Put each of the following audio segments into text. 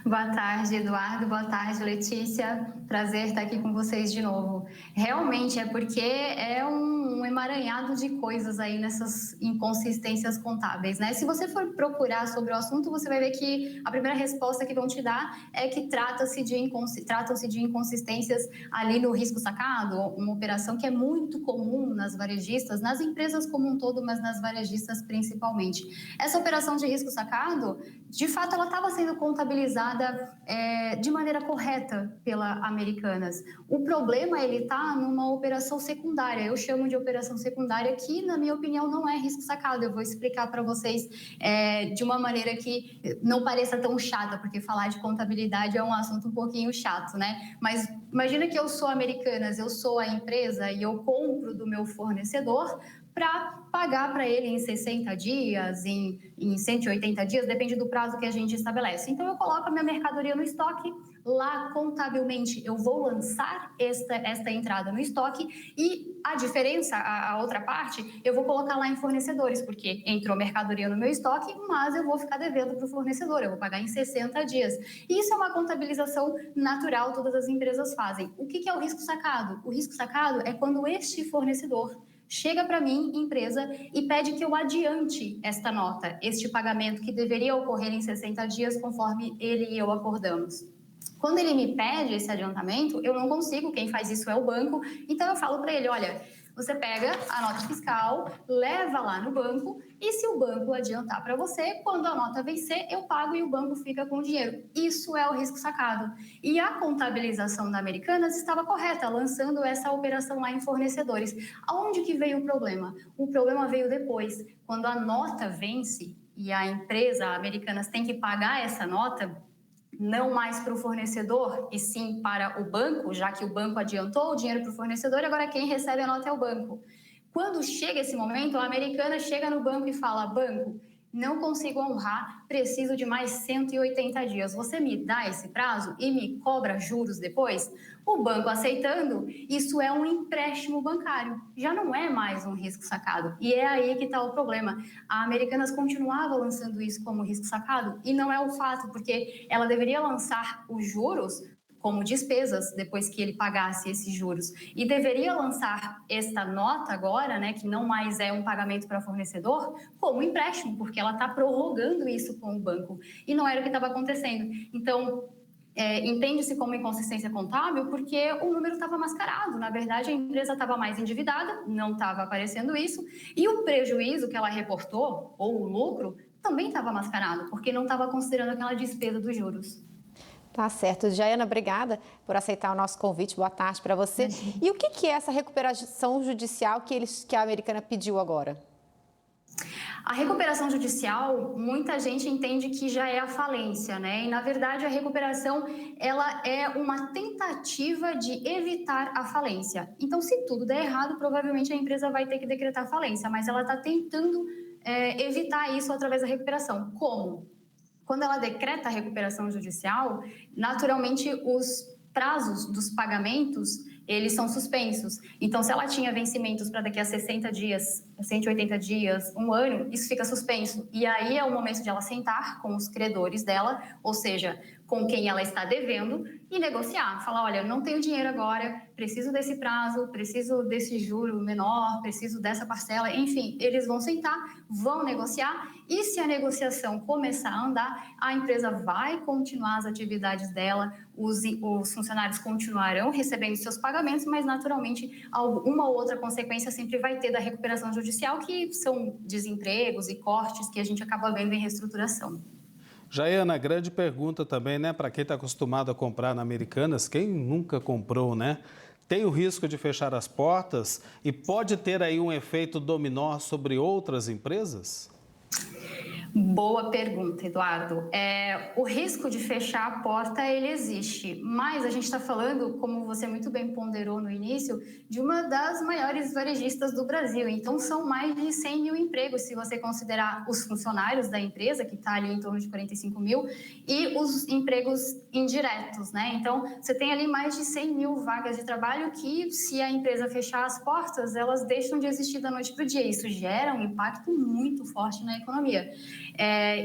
Boa tarde, Eduardo. Boa tarde, Letícia. Prazer estar aqui com vocês de novo. Realmente é porque é um emaranhado de coisas aí nessas inconsistências contábeis, né? Se você for procurar sobre o assunto, você vai ver que a primeira resposta que vão te dar é que tratam-se de inconsistências ali no risco sacado, uma operação que é muito comum nas varejistas, nas empresas como um todo, mas nas varejistas principalmente. Essa operação de risco sacado, de fato, ela estava sendo contabilizada de maneira correta pela Americanas. O problema, ele está numa operação secundária. Eu chamo de operação secundária que, na minha opinião, não é risco sacado. Eu vou explicar para vocês de uma maneira que não pareça tão chata, porque falar de contabilidade é um assunto um pouquinho chato, né? Mas imagina que eu sou Americanas, eu sou a empresa e eu compro do meu fornecedor para pagar para ele em 60 dias, em 180 dias, depende do prazo que a gente estabelece. Então, eu coloco a minha mercadoria no estoque, lá contabilmente eu vou lançar esta entrada no estoque e a diferença, a outra parte, eu vou colocar lá em fornecedores, porque entrou mercadoria no meu estoque, mas eu vou ficar devendo para o fornecedor, eu vou pagar em 60 dias. E isso é uma contabilização natural, todas as empresas fazem. O que é o risco sacado? O risco sacado é quando este fornecedor chega para mim, empresa, e pede que eu adiante esta nota, este pagamento que deveria ocorrer em 60 dias, conforme ele e eu acordamos. Quando ele me pede esse adiantamento, eu não consigo, quem faz isso é o banco, então eu falo para ele, olha, você pega a nota fiscal, leva lá no banco e se o banco adiantar para você, quando a nota vencer, eu pago e o banco fica com o dinheiro. Isso é o risco sacado. E a contabilização da Americanas estava correta, lançando essa operação lá em fornecedores. Aonde que veio o problema? O problema veio depois, quando a nota vence e a empresa, a Americanas, tem que pagar essa nota, não mais para o fornecedor, e sim para o banco, já que o banco adiantou o dinheiro para o fornecedor, e agora quem recebe a nota é o banco. Quando chega esse momento, a Americana chega no banco e fala, banco, não consigo honrar, preciso de mais 180 dias. Você me dá esse prazo e me cobra juros depois? O banco aceitando, isso é um empréstimo bancário, já não é mais um risco sacado. E é aí que está o problema. A Americanas continuava lançando isso como risco sacado e não é o fato, porque ela deveria lançar os juros como despesas, depois que ele pagasse esses juros. E deveria lançar esta nota agora, né, que não mais é um pagamento para fornecedor, como empréstimo, porque ela está prorrogando isso com o banco. E não era o que estava acontecendo. Então, entende-se como inconsistência contábil porque o número estava mascarado. Na verdade, a empresa estava mais endividada, não estava aparecendo isso, e o prejuízo que ela reportou, ou o lucro, também estava mascarado, porque não estava considerando aquela despesa dos juros. Tá certo. Jaiana, obrigada por aceitar o nosso convite. Boa tarde para você. E o que é essa recuperação judicial que a Americana pediu agora? A recuperação judicial, muita gente entende que já é a falência, né? E, na verdade, a recuperação, ela é uma tentativa de evitar a falência. Então, se tudo der errado, provavelmente a empresa vai ter que decretar falência, mas ela está tentando evitar isso através da recuperação. Como? Quando ela decreta a recuperação judicial, naturalmente os prazos dos pagamentos, eles são suspensos. Então, se ela tinha vencimentos para daqui a 60 dias, 180 dias, um ano, isso fica suspenso. E aí é o momento de ela sentar com os credores dela, ou seja, com quem ela está devendo, e negociar. Falar, olha, não tenho dinheiro agora, preciso desse prazo, preciso desse juro menor, preciso dessa parcela. Enfim, eles vão sentar, vão negociar, e se a negociação começar a andar, a empresa vai continuar as atividades dela, os funcionários continuarão recebendo seus pagamentos, mas naturalmente uma ou outra consequência sempre vai ter da recuperação judicial, que são desempregos e cortes que a gente acaba vendo em reestruturação. Jaiana, grande pergunta também, né? Para quem está acostumado a comprar na Americanas, quem nunca comprou, né? Tem o risco de fechar as portas e pode ter aí um efeito dominó sobre outras empresas? Boa pergunta, Eduardo. O risco de fechar a porta, ele existe, mas a gente está falando, como você muito bem ponderou no início, de uma das maiores varejistas do Brasil. Então, são mais de 100 mil empregos, se você considerar os funcionários da empresa, que está ali em torno de 45 mil, e os empregos indiretos, né? Então, você tem ali mais de 100 mil vagas de trabalho que, se a empresa fechar as portas, elas deixam de existir da noite para o dia. Isso gera um impacto muito forte na economia.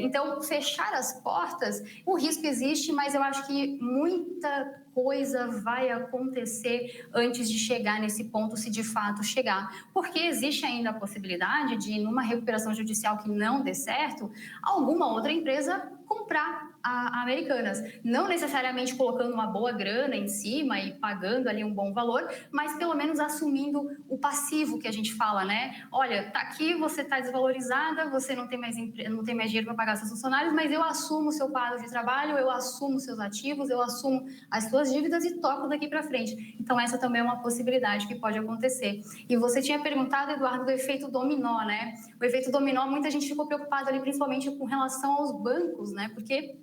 Então, fechar as portas, o risco existe, mas eu acho que muita coisa vai acontecer antes de chegar nesse ponto, se de fato chegar. Porque existe ainda a possibilidade de, numa recuperação judicial que não dê certo, alguma outra empresa comprar a Americanas. Não necessariamente colocando uma boa grana em cima e pagando ali um bom valor, mas pelo menos assumindo o passivo que a gente fala, né? Olha, tá aqui, você tá desvalorizada, você não tem mais dinheiro para pagar seus funcionários, mas eu assumo o seu quadro de trabalho, eu assumo seus ativos, eu assumo as suas dívidas e toco daqui para frente. Então, essa também é uma possibilidade que pode acontecer. E você tinha perguntado, Eduardo, do efeito dominó, né? O efeito dominó, muita gente ficou preocupada ali, principalmente com relação aos bancos, né? Porque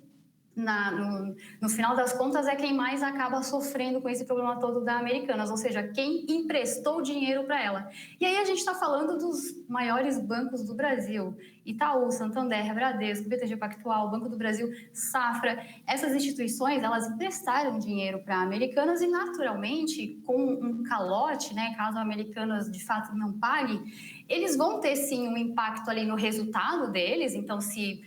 no final das contas é quem mais acaba sofrendo com esse problema todo da Americanas, ou seja, quem emprestou dinheiro para ela. E aí a gente está falando dos maiores bancos do Brasil: Itaú, Santander, Bradesco, BTG Pactual, Banco do Brasil, Safra. Essas instituições, elas emprestaram dinheiro para Americanas e, naturalmente, com um calote, né, caso a Americanas de fato não pague, eles vão ter sim um impacto ali no resultado deles. Então, se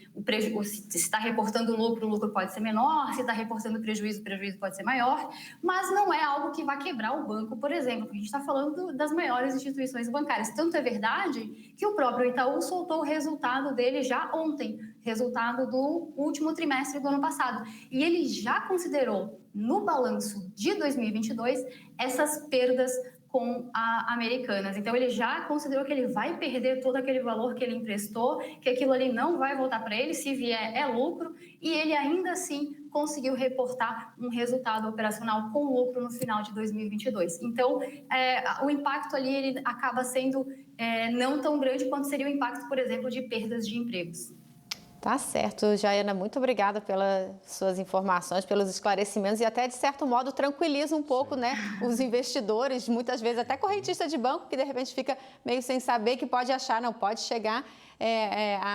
está reportando lucro, o lucro pode ser menor; se está reportando prejuízo, o prejuízo pode ser maior, mas não é algo que vai quebrar o banco, por exemplo, porque a gente está falando das maiores instituições bancárias. Tanto é verdade que o próprio Itaú soltou o resultado dele já ontem, resultado do último trimestre do ano passado, e ele já considerou no balanço de 2022 essas perdas com a Americanas. Então, ele já considerou que ele vai perder todo aquele valor que ele emprestou, que aquilo ali não vai voltar para ele; se vier, é lucro, e ele ainda assim conseguiu reportar um resultado operacional com lucro no final de 2022. Então, o impacto ali ele acaba sendo não tão grande quanto seria o impacto, por exemplo, de perdas de empregos. Tá certo, Jaiana, muito obrigada pelas suas informações, pelos esclarecimentos, e até, de certo modo, tranquiliza um pouco, né, os investidores, muitas vezes até correntista de banco, que de repente fica meio sem saber, que pode achar, não pode chegar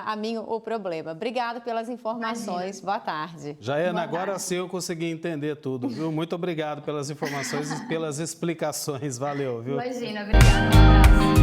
a mim o problema. Obrigada pelas informações. Imagina. Boa tarde. Jaiana, agora sim eu consegui entender tudo, viu? Muito obrigado pelas informações e pelas explicações. Valeu, viu? Imagina, obrigada. Um abraço.